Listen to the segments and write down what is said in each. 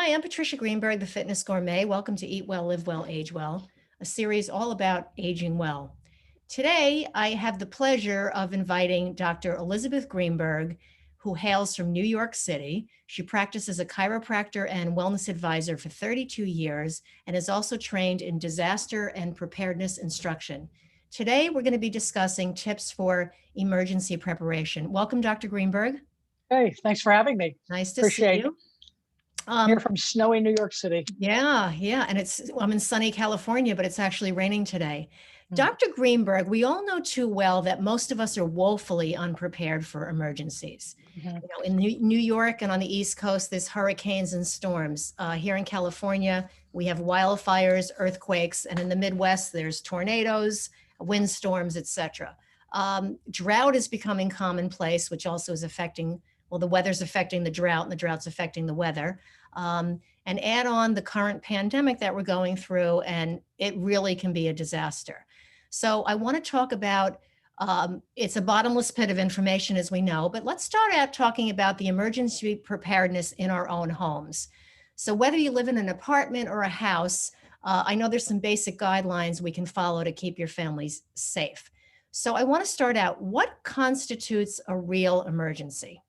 Hi, I'm Patricia Greenberg, the Fitness Gourmet. Welcome to Eat Well, Live Well, Age Well, a series all about aging well. Today, I have the pleasure of inviting Dr. Elizabeth Greenberg, who hails from New York City. She practices as a chiropractor and wellness advisor for 32 years and is also trained in disaster and preparedness instruction. Today, we're going to be discussing tips for emergency preparation. Welcome, Dr. Greenberg. Hey, thanks for having me. Nice to see Appreciate it. you. Here from snowy New York City. Yeah. And I'm in sunny California, but it's actually raining today. Mm. Dr. Greenberg, we all know too well that most of us are woefully unprepared for emergencies. In New York and on the East Coast, there's hurricanes and storms. Here in California, we have wildfires, earthquakes, and in the Midwest, there's tornadoes, windstorms, etc. Drought is becoming commonplace, which also is affecting, well, the weather's affecting the drought and the drought's affecting the weather. And add on the current pandemic that we're going through, and it really can be a disaster. So I want to talk about, it's a bottomless pit of information, as we know, but let's start out talking about the emergency preparedness in our own homes. So whether you live in an apartment or a house, I know there's some basic guidelines we can follow to keep your families safe. So I want to start out, what constitutes a real emergency?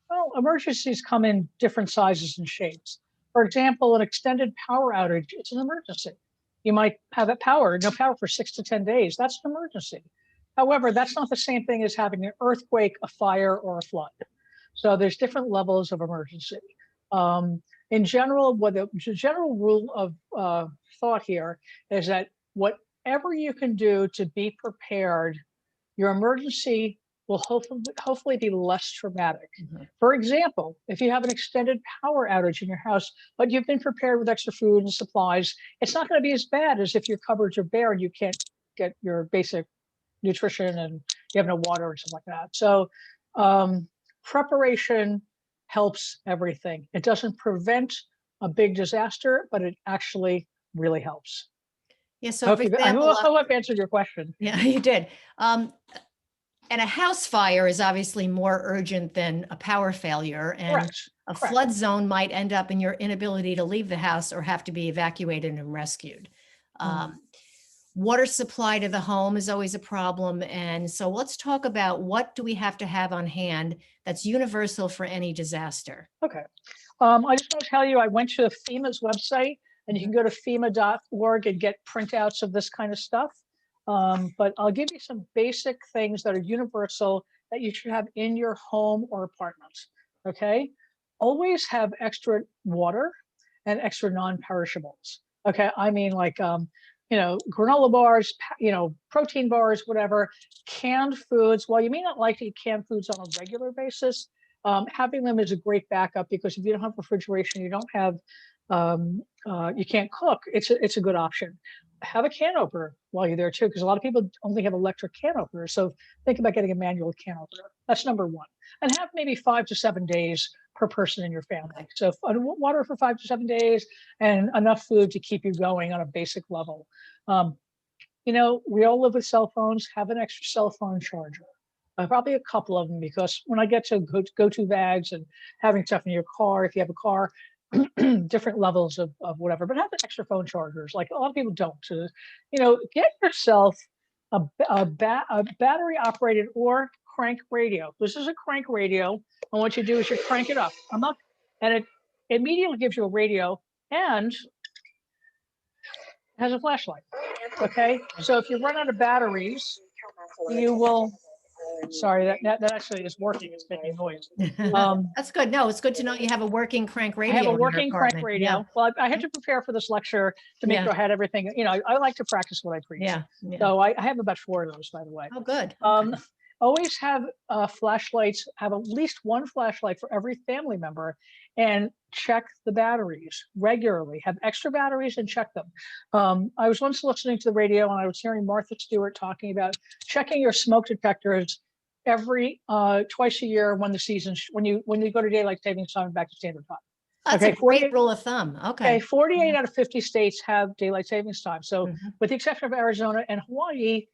Well, emergencies come in different sizes and shapes. For example, an extended power outage, it's an emergency. You might have no power for 6 to 10 days. That's an emergency. However, that's not the same thing as having an earthquake, a fire, or a flood. So there's different levels of emergency. In general, the general rule of thought here is that whatever you can do to be prepared, your emergency will hopefully be less traumatic. For example, if you have an extended power outage in your house, but you've been prepared with extra food and supplies, it's not going to be as bad as if your cupboards are bare and you can't get your basic nutrition and you have no water or something like that. So preparation helps everything. It doesn't prevent a big disaster, but it actually really helps. Yeah, so for example, I hope I've answered your question. Yeah, you did. And a house fire is obviously more urgent than a power failure. And Correct. a flood zone might end up in your inability to leave the house or have to be evacuated and rescued. Water supply to the home is always a problem. And so let's talk about, what do we have to have on hand that's universal for any disaster? Okay. I just want to tell you, I went to FEMA's website, and you can go to fema.org and get printouts of this kind of stuff. But I'll give you some basic things that are universal that you should have in your home or apartment. Okay. Always have extra water and extra non-perishables. Okay. I mean, like, granola bars, protein bars, whatever, canned foods. While you may not like to eat canned foods on a regular basis, having them is a great backup, because if you don't have refrigeration, you don't have, you can't cook, it's a good option. Have a can opener while you're there too, because a lot of people only have electric can openers. So think about getting a manual can opener. That's number one. And have maybe 5 to 7 days per person in your family. So water for 5 to 7 days and enough food to keep you going on a basic level. We all live with cell phones. Have an extra cell phone charger. Probably a couple of them, because when I get to go-to bags and having stuff in your car, if you have a car, different levels of whatever, but have the extra phone chargers. Like, a lot of people don't. So, get yourself a battery operated or crank radio. This is a crank radio, and what you do is you crank it up. And it immediately gives you a radio and has a flashlight. Okay, so if you run out of batteries, you will. Sorry, that actually is working. It's making noise. That's good. No, it's good to know you have a working crank radio. I have a working crank radio. Yeah. Well, I had to prepare for this lecture to make sure I had everything. I like to practice what I preach. Yeah. So I have about 4 of those, by the way. Oh, good. Always have flashlights. Have at least one flashlight for every family member, and check the batteries regularly. Have extra batteries and check them. I was once listening to the radio, and I was hearing Martha Stewart talking about checking your smoke detectors every twice a year when the season, when you go to daylight savings time back to standard time. That's a great rule of thumb. Okay. 48 out of 50 states have daylight savings time. So with the exception of Arizona and Hawaii,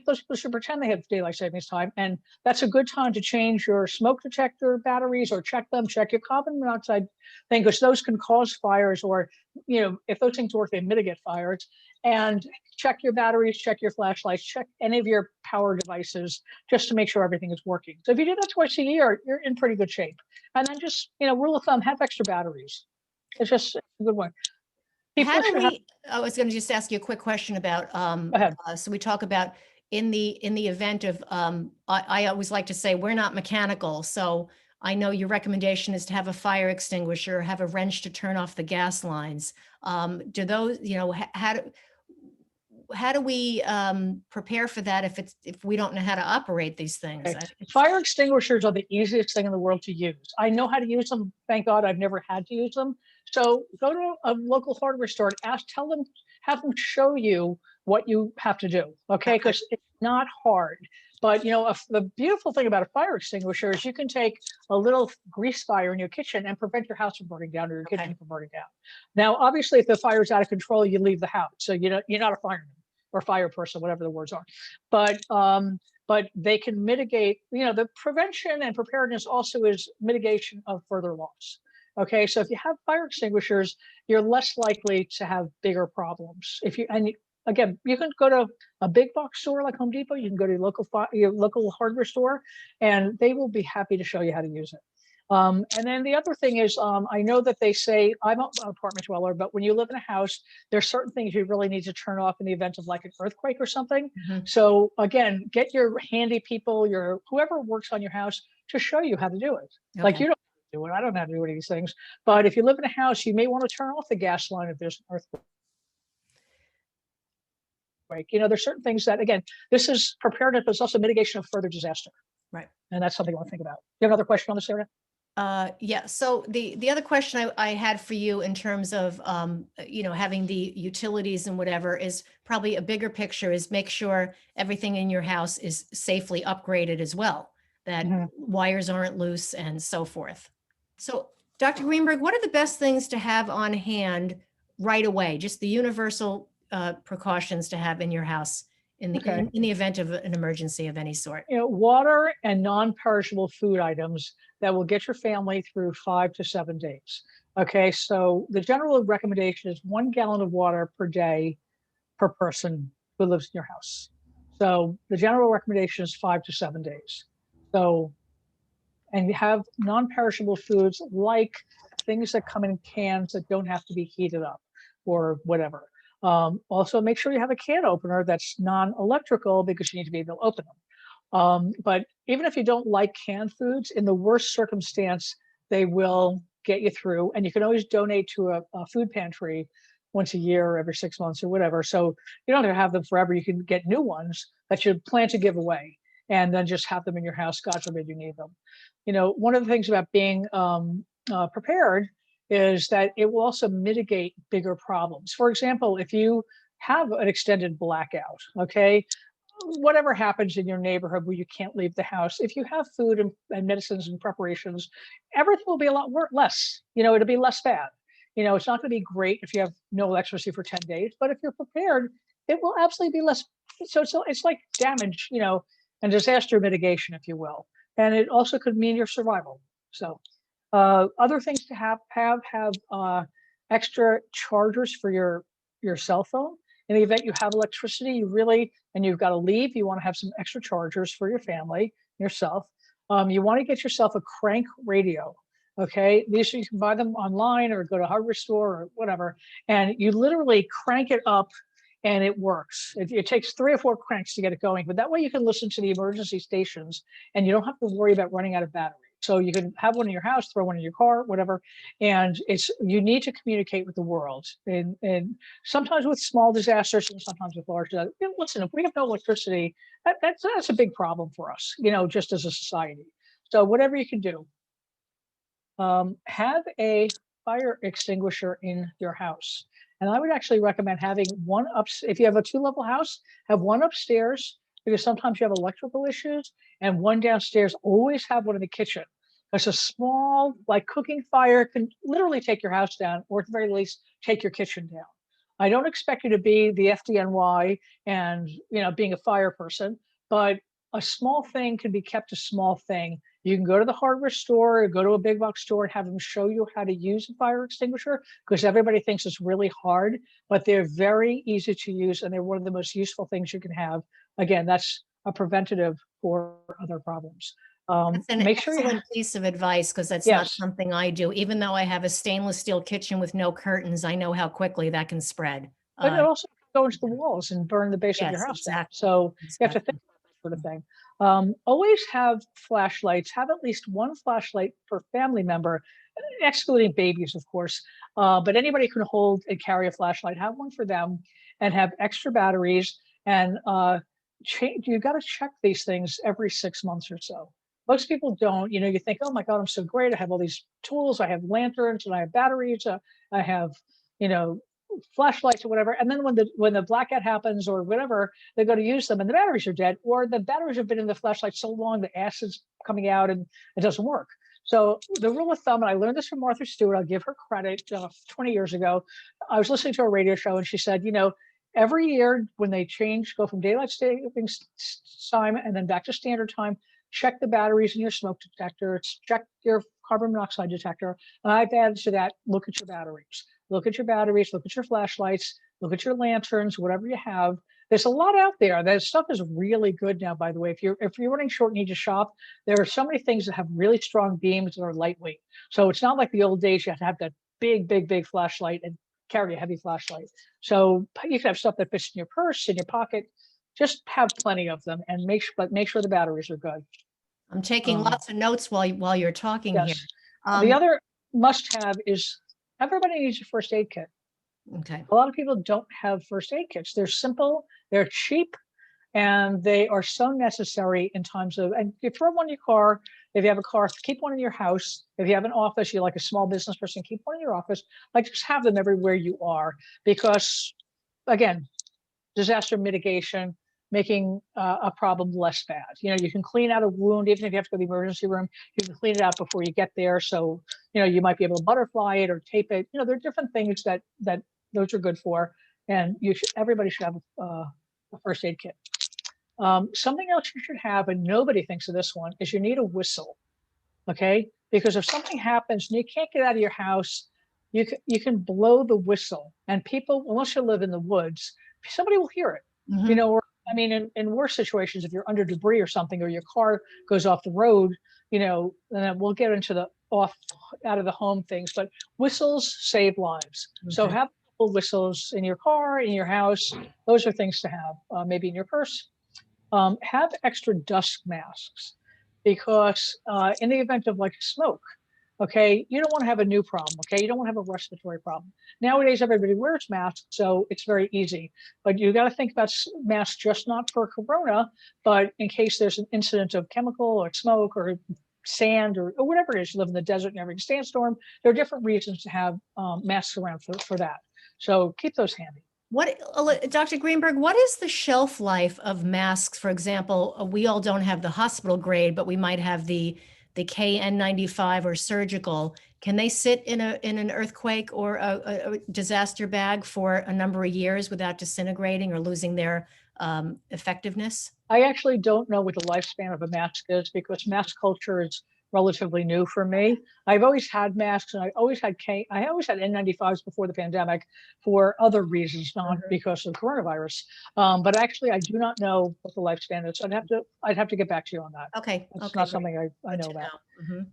those people should pretend they have daylight savings time, and that's a good time to change your smoke detector batteries or check your carbon monoxide thing, because those can cause fires, or if those things work, they mitigate fires. And check your batteries, check your flashlights, check any of your power devices, just to make sure everything is working. So if you do that twice a year, you're in pretty good shape. And then just rule of thumb, have extra batteries. It's just a good one. How do we, I was going to just ask you a quick question about, Go ahead. so we talk about in the event of, I always like to say we're not mechanical. So I know your recommendation is to have a fire extinguisher, have a wrench to turn off the gas lines. Do those, how do we prepare for that if we don't know how to operate these things? Okay. Fire extinguishers are the easiest thing in the world to use. I know how to use them. Thank God I've never had to use them. So go to a local hardware store and have them show you what you have to do. Okay, because it's not hard. But the beautiful thing about a fire extinguisher is you can take a little grease fire in your kitchen and prevent your house from burning down, or your kitchen from burning down. Now, obviously, if the fire is out of control, you leave the house. So you're not a fireman or fire person, whatever the words are. But they can mitigate, the prevention and preparedness also is mitigation of further loss. Okay, so if you have fire extinguishers, you're less likely to have bigger problems. Again, you can go to a big box store like Home Depot, you can go to your local hardware store, and they will be happy to show you how to use it. And then the other thing is, I know that they say, I'm an apartment dweller, but when you live in a house, there's certain things you really need to turn off in the event of like an earthquake or something. Mm-hmm. So again, get your handy people, whoever works on your house to show you how to do it. Okay. Like you don't have to do it. I don't know how to do any of these things. But if you live in a house, you may want to turn off the gas line if there's an earthquake. There's certain things that, again, this is preparedness, but it's also mitigation of further disaster. Right. And that's something I want to think about. You have another question on this, Sarah? Yeah. So the other question I had for you in terms of, having the utilities and whatever is probably a bigger picture, is make sure everything in your house is safely upgraded as well, that wires aren't loose and so forth. So Dr. Greenberg, what are the best things to have on hand right away? Just the universal precautions to have in your house in the event of an emergency of any sort. Water and non-perishable food items that will get your family through 5 to 7 days. Okay, so the general recommendation is 1 gallon of water per day per person who lives in your house. So the general recommendation is 5 to 7 days. So, and you have non-perishable foods like things that come in cans that don't have to be heated up or whatever. Also, make sure you have a can opener that's non-electrical, because you need to be able to open them. But even if you don't like canned foods, in the worst circumstance, they will get you through. And you can always donate to a food pantry once a year or every 6 months or whatever. So you don't have to have them forever. You can get new ones that you plan to give away and then just have them in your house. God forbid you need them. One of the things about being prepared is that it will also mitigate bigger problems. For example, if you have an extended blackout, okay, whatever happens in your neighborhood where you can't leave the house, if you have food and medicines and preparations, everything will be a lot less. It'll be less bad. It's not going to be great if you have no electricity for 10 days, but if you're prepared, it will absolutely be less. So it's like damage, and disaster mitigation, if you will. And it also could mean your survival. So other things to have extra chargers for your cell phone. In the event you have electricity, and you've got to leave, you want to have some extra chargers for your family, yourself. You want to get yourself a crank radio. Okay, these you can buy them online or go to a hardware store or whatever, and you literally crank it up and it works. It takes 3 or 4 cranks to get it going, but that way you can listen to the emergency stations and you don't have to worry about running out of battery. So you can have one in your house, throw one in your car, whatever. And you need to communicate with the world, and sometimes with small disasters and sometimes with large disasters. Listen, if we have no electricity, that's a big problem for us, just as a society. So whatever you can do, have a fire extinguisher in your house. And I would actually recommend having one if you have a 2-level house, have one upstairs, because sometimes you have electrical issues, and one downstairs. Always have one in the kitchen. Because a small, like cooking fire can literally take your house down, or at the very least, take your kitchen down. I don't expect you to be the FDNY and, being a fire person, but a small thing can be kept a small thing. You can go to the hardware store or go to a big box store and have them show you how to use a fire extinguisher, because everybody thinks it's really hard, but they're very easy to use and they're one of the most useful things you can have. Again, that's a preventative for other problems. That's an Make sure you excellent piece of advice, because that's not yes, something I do. Even though I have a stainless steel kitchen with no curtains, I know how quickly that can spread. but it also can go into the walls and burn the base of your Yes, house down. exactly. So you have to think Exactly. about that sort of thing. Always have flashlights. Have at least one flashlight per family member, excluding babies, of course. But anybody who can hold and carry a flashlight, have one for them, and have extra batteries. And you got to check these things every 6 months or so. Most people don't. You think, oh my God, I'm so great. I have all these tools. I have lanterns and I have batteries. I have, you know, flashlights or whatever. And then when the blackout happens or whatever, they go to use them and the batteries are dead, or the batteries have been in the flashlight so long the acid's coming out and it doesn't work. So the rule of thumb, and I learned this from Martha Stewart, I'll give her credit, 20 years ago, I was listening to a radio show and she said, every year when they go from daylight saving time and then back to standard time, check the batteries in your smoke detector, check your carbon monoxide detector. And I've added to that, look at your batteries. Look at your batteries, look at your flashlights, look at your lanterns, whatever you have. There's a lot out there. That stuff is really good now, by the way. If you're running short and need to shop, there are so many things that have really strong beams that are lightweight. So it's not like the old days you have to have that big, big, big flashlight and carry a heavy flashlight. So you can have stuff that fits in your purse, in your pocket. Just have plenty of them and make sure the batteries are good. I'm taking lots of notes while you're talking here. Yes. The other must-have is everybody needs a first aid kit. Okay. A lot of people don't have first aid kits. They're simple, they're cheap, and they are so necessary in times of, and you throw one in your car. If you have a car, keep one in your house. If you have an office, you're like a small business person, keep one in your office. Like, just have them everywhere you are, because again, disaster mitigation, making a problem less bad. You can clean out a wound, even if you have to go to the emergency room, you can clean it out before you get there. So, you might be able to butterfly it or tape it. There are different things that those are good for. And everybody should have a first aid kit. Something else you should have, and nobody thinks of this one, is you need a whistle. Okay. Because if something happens and you can't get out of your house, you can blow the whistle, and people, unless you live in the woods, somebody will hear it. Mhm. Or I mean, in worse situations, if you're under debris or something, or your car goes off the road, and then we'll get into the out of the home things, but whistles save lives. So Okay. have whistles in your car, in your house. Those are things to have, maybe in your purse. Have extra dust masks, because in the event of like smoke, okay, you don't want to have a new problem. Okay, you don't want to have a respiratory problem. Nowadays, everybody wears masks, so it's very easy. But you got to think about masks just not for corona, but in case there's an incident of chemical or smoke or sand or whatever it is. You live in the desert and having a sandstorm. There are different reasons to have masks around for that. So keep those handy. Dr. Greenberg, what is the shelf life of masks? For example, we all don't have the hospital grade, but we might have the KN95 or surgical. Can they sit in an earthquake or a disaster bag for a number of years without disintegrating or losing their effectiveness? I actually don't know what the lifespan of a mask is, because mask culture is relatively new for me. I've always had masks, and I always had N95s before the pandemic for other reasons, not because of coronavirus. But actually, I do not know what the lifespan is. I'd have to get back to you on that. Okay. It's Okay, not great. something I Good know to about.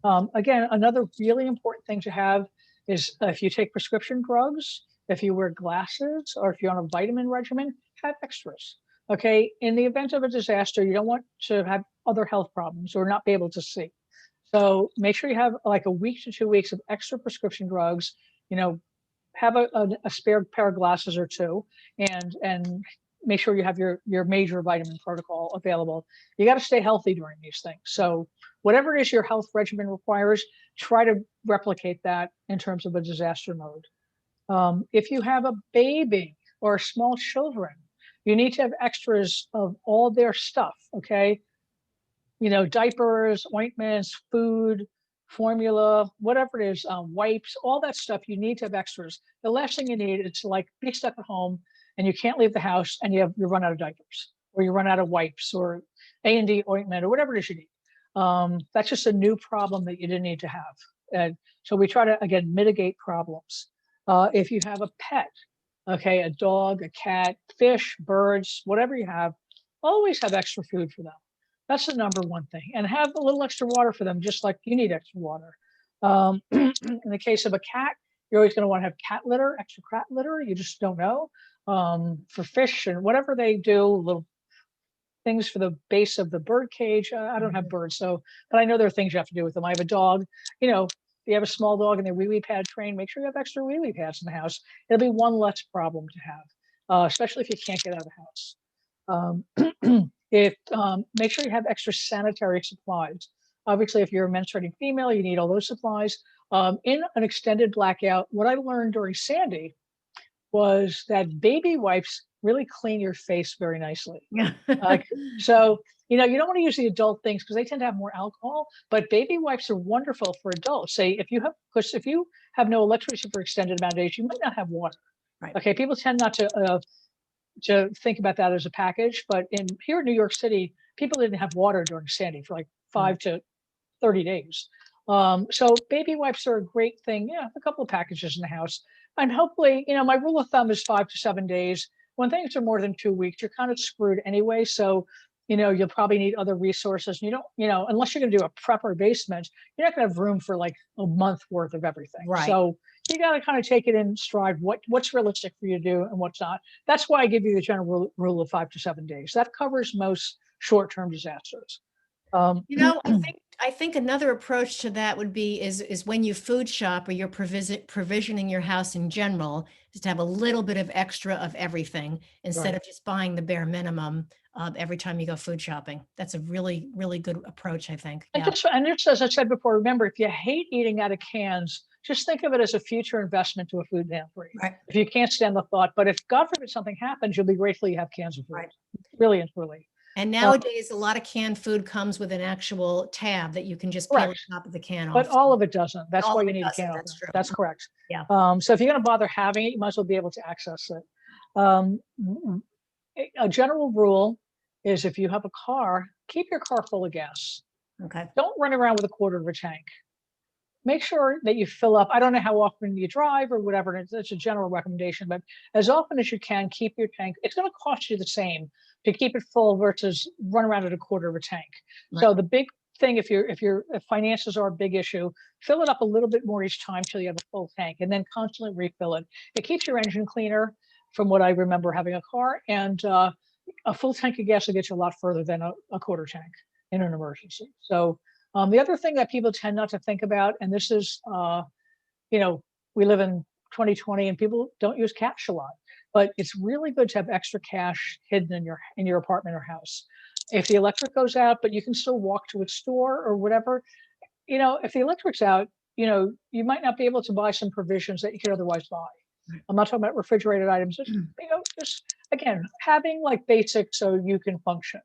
know. Again, another really important thing to have is, if you take prescription drugs, if you wear glasses, or if you're on a vitamin regimen, have extras. Okay, in the event of a disaster, you don't want to have other health problems or not be able to see. So make sure you have like a week to 2 weeks of extra prescription drugs. Have a spare pair of glasses or two, and make sure you have your major vitamin protocol available. You got to stay healthy during these things. So whatever it is your health regimen requires, try to replicate that in terms of a disaster mode. If you have a baby or small children, you need to have extras of all their stuff. Okay, diapers, ointments, food, formula, whatever it is, wipes, all that stuff, you need to have extras. The last thing you need is to like be stuck at home and you can't leave the house and you run out of diapers or you run out of wipes or A&D ointment or whatever it is you need. That's just a new problem that you didn't need to have. And so we try to, again, mitigate problems. If you have a pet, okay, a dog, a cat, fish, birds, whatever you have, always have extra food for them. That's the number one thing. And have a little extra water for them, just like you need extra water. In the case of a cat, you're always going to want to have cat litter, extra cat litter. You just don't know. For fish and whatever they do, little things for the base of the bird cage. I don't have birds, so, but I know there are things you have to do with them. I have a dog, if you have a small dog and they're wee-wee pad trained, make sure you have extra wee-wee pads in the house. It'll be one less problem to have, especially if you can't get out of the house. Make sure you have extra sanitary supplies. Obviously, if you're a menstruating female, you need all those supplies. In an extended blackout, what I learned during Sandy was that baby wipes really clean your face very nicely. Yeah. So, you don't want to use the adult things because they tend to have more alcohol, but baby wipes are wonderful for adults. Because if you have no electricity for extended amount of days, you might not have water. Right. Okay. People tend not to think about that as a package, but here in New York City, people didn't have water during Sandy for like 5 to 30 days. So baby wipes are a great thing. Yeah, a couple of packages in the house. And hopefully, my rule of thumb is 5 to 7 days. When things are more than 2 weeks, you're kind of screwed anyway. So, you'll probably need other resources. You don't, unless you're going to do a prep or basement, you're not going to have room for like a month worth of everything. Right. So you got to kind of take it in stride. What's realistic for you to do and what's not. That's why I give you the general rule of 5 to 7 days. That covers most short-term disasters. I think another approach to that would be is when you food shop or you're provisioning your house in general, is to have a little bit of extra of everything instead of just buying the bare minimum every time you go food shopping. That's a really, really good approach, I think. And Yeah. just as I said before, remember, if you hate eating out of cans, just think of it as a future investment to a food pantry. Right. If you can't stand the thought, but if God forbid something happens, you'll be grateful you have cans of food. Right. Really and truly. And nowadays, a lot of canned food comes with an actual tab that you can just peel the top of the can off. But all of it doesn't. That's why you need a can opener. That's true. That's correct. Yeah. So if you're going to bother having it, you might as well be able to access it. A general rule is if you have a car, keep your car full of gas. Okay. Don't run around with a quarter of a tank. Make sure that you fill up. I don't know how often you drive or whatever. It's a general recommendation, but as often as you can, keep your tank. It's going to cost you the same to keep it full versus run around at a quarter of a tank. Right. So the big thing, if finances are a big issue, fill it up a little bit more each time till you have a full tank, and then constantly refill it. It keeps your engine cleaner, from what I remember having a car, and a full tank of gas will get you a lot further than a quarter tank in an emergency. So the other thing that people tend not to think about, and this is, we live in 2020 and people don't use cash a lot, but it's really good to have extra cash hidden in your apartment or house. If the electric goes out, but you can still walk to a store or whatever, if the electric's out, you might not be able to buy some provisions that you could otherwise buy. I'm not talking about refrigerated items, just again, having like basics so you can function.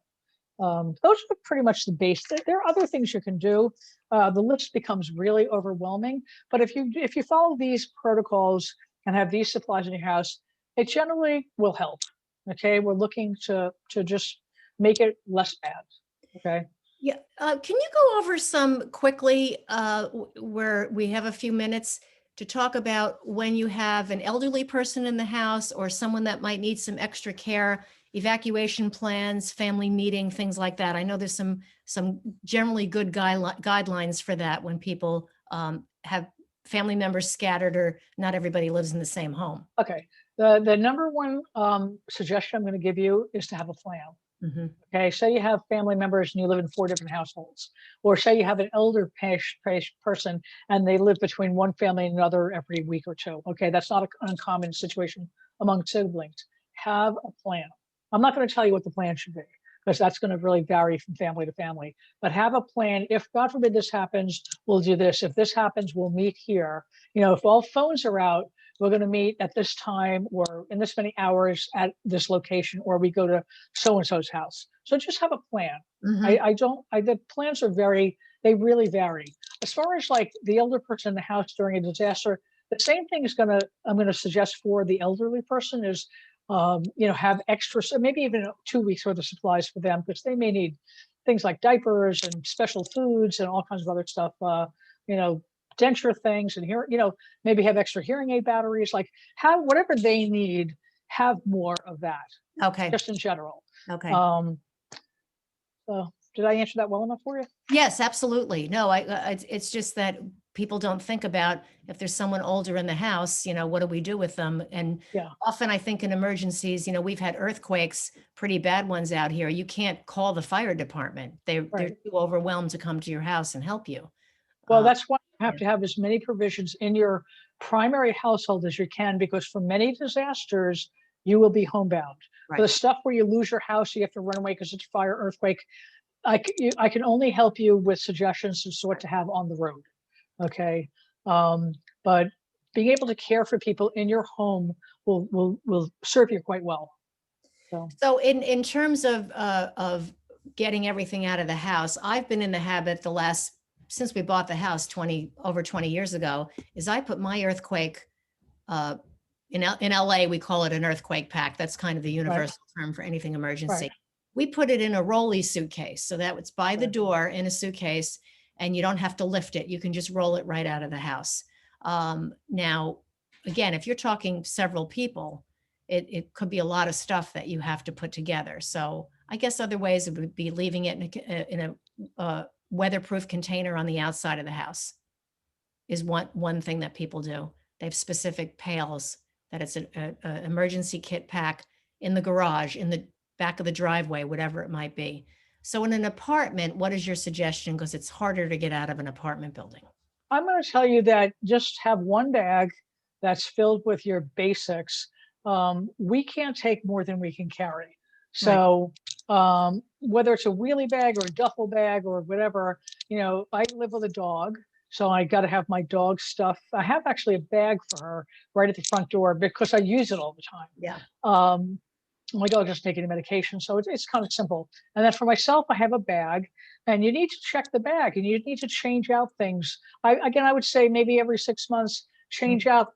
Those are pretty much the base. There are other things you can do. The list becomes really overwhelming, but if you follow these protocols and have these supplies in your house, it generally will help. Okay, we're looking to just make it less bad. Okay. Yeah. Can you go over some quickly where we have a few minutes to talk about when you have an elderly person in the house or someone that might need some extra care, evacuation plans, family meeting, things like that? I know there's some generally good guidelines for that when people have family members scattered or not everybody lives in the same home. Okay. The number one suggestion I'm going to give you is to have a plan. Mm-hmm. Okay. Say you have family members and you live in 4 different households, or say you have an elder person and they live between one family and another every week or two. Okay. That's not an uncommon situation among siblings. Have a plan. I'm not going to tell you what the plan should be because that's going to really vary from family to family, but have a plan. If God forbid this happens, we'll do this. If this happens, we'll meet here. If all phones are out, we're going to meet at this time or in this many hours at this location, or we go to so-and-so's house. So just have a plan. Mm-hmm. The plans are they really vary. as far as like the elder person in the house during a disaster, the same thing is I'm gonna suggest for the elderly person is, have extra, so maybe even 2 weeks worth of supplies for them, because they may need things like diapers and special foods and all kinds of other stuff. Denture things and maybe have extra hearing aid batteries, like have whatever they need, have more of that, Okay. just in general. Okay. So did I answer that well enough for you? Yes, absolutely. No, it's just that people don't think about if there's someone older in the house, what do we do with them? And Yeah. often I think in emergencies, we've had earthquakes, pretty bad ones out here. You can't call the fire department. They're Right. too overwhelmed to come to your house and help you. Well, that's why you have yeah. to have as many provisions in your primary household as you can, because for many disasters, you will be homebound. For the Right. stuff where you lose your house, you have to run away because it's fire, earthquake. I can only help you with suggestions as to what to have on the road. Okay. But being able to care for people in your home will serve you quite well. So in terms of getting everything out of the house, I've been in the habit since we bought the house over 20 years ago, is I put my earthquake, in LA, we call it an earthquake pack. That's kind of the universal term for anything emergency. Right. We put it in a rolly suitcase so that it's by the door in a suitcase, and you don't have to lift it. You can just roll it right out of the house. Now, again, if you're talking several people, it could be a lot of stuff that you have to put together. So I guess other ways would be leaving it in a weatherproof container on the outside of the house is one thing that people do. They have specific pails that it's an emergency kit pack in the garage, in the back of the driveway, whatever it might be. So in an apartment, what is your suggestion? Because it's harder to get out of an apartment building. I'm going to tell you that just have one bag that's filled with your basics. We can't take more than we can carry. So whether it's a wheelie bag or a duffel bag or whatever, I live with a dog. So I got to have my dog stuff. I have actually a bag for her right at the front door because I use it all the time. Yeah. My dog doesn't take any medication, so it's kind of simple. And then for myself, I have a bag, and you need to check the bag, and you need to change out things. I would say maybe every 6 months, change out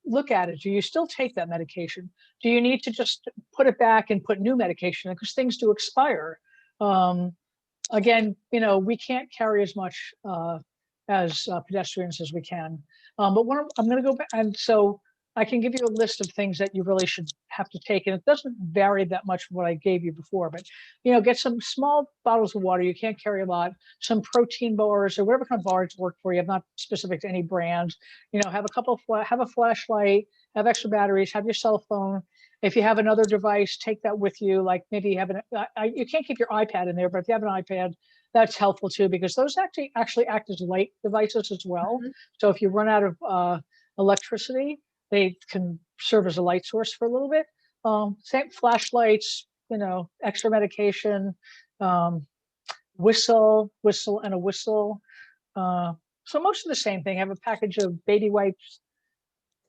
look at it. Do you still take that medication? Do you need to just put it back and put new medication in? Because things do expire. Again, we can't carry as much as pedestrians as we can. But I'm going to go back, and so I can give you a list of things that you really should have to take. And it doesn't vary that much from what I gave you before, but, get some small bottles of water. You can't carry a lot, some protein bars or whatever kind of bars work for you. I'm not specific to any brand, have have a flashlight, have extra batteries, have your cell phone. If you have another device, take that with you. Like maybe you have you can't keep your iPad in there, but if you have an iPad, that's helpful too, because those actually act as light devices as well. Mhm. So if you run out of electricity, they can serve as a light source for a little bit. Same flashlights, extra medication, whistle and a whistle. So most of the same thing. Have a package of baby wipes,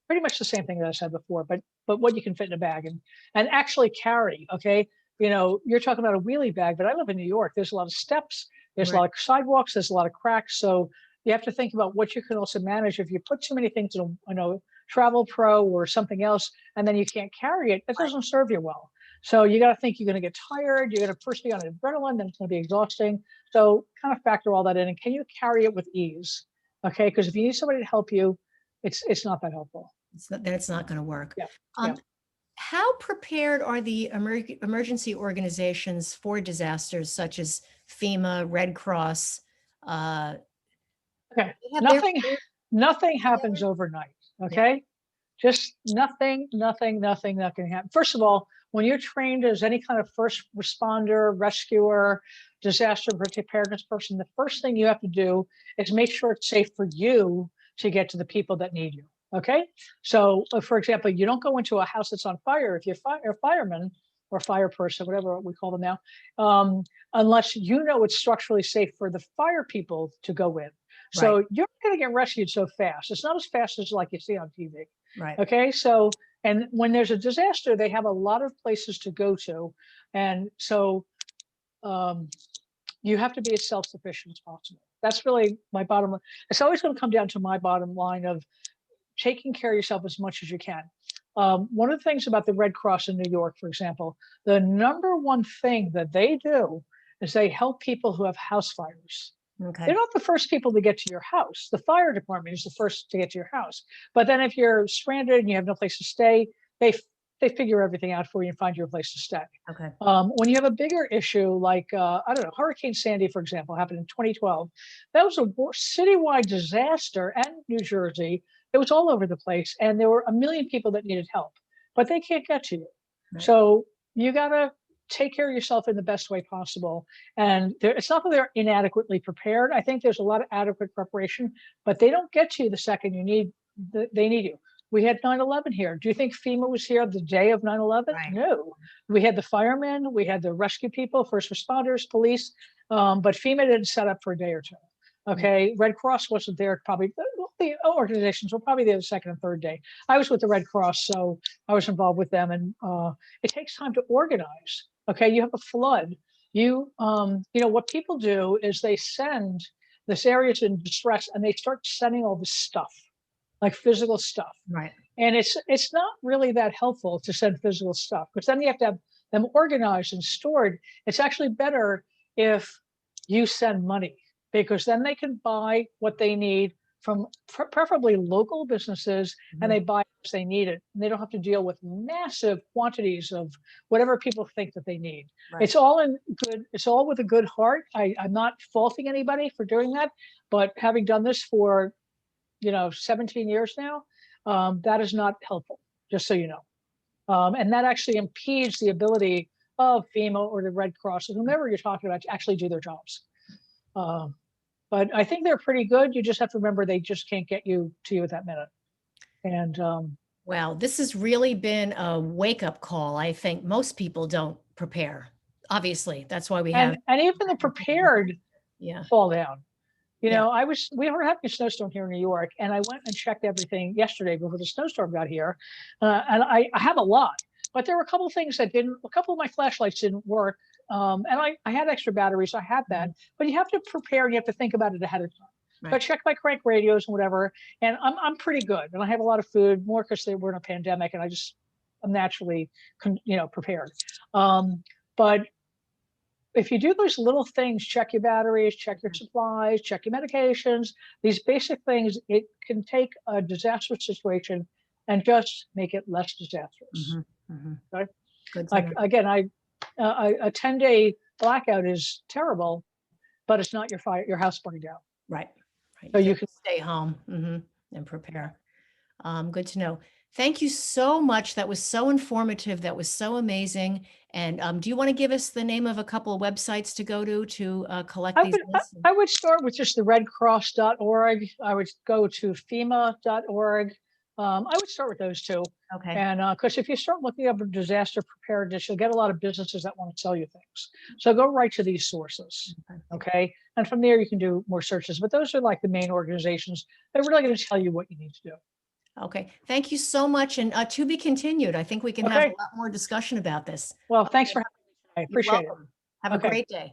pretty much the same thing that I said before, but what you can fit in a bag and actually carry. Okay. You're talking about a wheelie bag, but I live in New York. There's a lot of steps, there's a lot of sidewalks, there's a lot of cracks. So you have to think about what you can also manage. If you put too many things in Travel Pro or something else, and then you can't carry it, it doesn't serve you well. So you got to think you're going to get tired. You're going to first be on adrenaline, then it's going to be exhausting. So kind of factor all that in. And can you carry it with ease? Okay. Because if you need somebody to help you, it's not that helpful. It's not going to work. Yeah. How prepared are the emergency organizations for disasters such as FEMA, Red Cross? Okay. Nothing happens overnight. Okay. Just nothing that can happen. First of all, when you're trained as any kind of first responder, rescuer, disaster preparedness person, the first thing you have to do is make sure it's safe for you to get to the people that need you. Okay. So for example, you don't go into a house that's on fire if you're a fireman or fire person, whatever we call them now, unless it's structurally safe for the fire people to go in. So you're not going to get rescued so fast. It's not as fast as like you see on TV. Right. Okay. So, and when there's a disaster, they have a lot of places to go to. And so you have to be as self-sufficient as possible. That's really my bottom line. It's always going to come down to my bottom line of taking care of yourself as much as you can. One of the things about the Red Cross in New York, for example, the number one thing that they do is they help people who have house fires. Okay. They're not the first people to get to your house. The fire department is the first to get to your house. But then if you're stranded and you have no place to stay, they figure everything out for you and find you a place to stay. Okay. When you have a bigger issue like, I don't know, Hurricane Sandy, for example, happened in 2012. That was a citywide disaster, and New Jersey. It was all over the place, and there were a million people that needed help, but they can't get to you. Right. So you got to take care of yourself in the best way possible. And it's not that they're inadequately prepared. I think there's a lot of adequate preparation, but they don't get to you the second they need you. We had 9/11 here. Do you think FEMA was here the day of 9/11? Right. No. We had the firemen, we had the rescue people, first responders, police, but FEMA didn't set up for a day or two. Okay, Red Cross wasn't there. Probably the organizations were probably there the second and third day. I was with the Red Cross, so I was involved with them, and it takes time to organize. Okay, you have a flood. You know what people do is they send this area's in distress, and they start sending all this stuff, like physical stuff. Right. And it's not really that helpful to send physical stuff, because then you have to have them organized and stored. It's actually better if you send money, because then they can buy what they need from preferably local businesses, and they buy as they need it. And they don't have to deal with massive quantities of whatever people think that they need. Right. It's all with a good heart. I'm not faulting anybody for doing that, but having done this for 17 years now, that is not helpful, just so you know. And that actually impedes the ability of FEMA or the Red Cross, or whomever you're talking about, to actually do their jobs. But I think they're pretty good. You just have to remember they just can't get to you at that minute. And well, this has really been a wake-up call. I think most people don't prepare. Obviously, that's why we have. And even the prepared fall down. We were having a snowstorm here in New York, and I went and checked everything yesterday before the snowstorm got here. And I have a lot, but there were a couple of things that didn't. A couple of my flashlights didn't work, and I had extra batteries. So I had that, but you have to prepare and you have to think about it ahead of time. Right. So I checked my crank radios and whatever, and I'm pretty good, and I have a lot of food, more because we're in a pandemic, and I'm naturally prepared. But if you do those little things, check your batteries, check your supplies, check your medications, these basic things, it can take a disastrous situation and just make it less disastrous. Okay? Good. Like, again, a 10-day blackout is terrible, but it's not your house burning down. Right. So you can stay home and prepare. Good to know. Thank you so much. That was so informative. That was so amazing. And do you want to give us the name of a couple of websites to go to collect these lists? I would start with just the redcross.org. I would go to fema.org. I would start with those two. Okay. And because if you start looking up disaster preparedness, you'll get a lot of businesses that want to sell you things. So go right to these sources. Okay. And from there, you can do more searches. But those are like the main organizations. They're really going to tell you what you need to do. Okay. Thank you so much. And to be continued. I think we can have a lot more discussion about this. Well, thanks for having me. I appreciate it. Have a great day.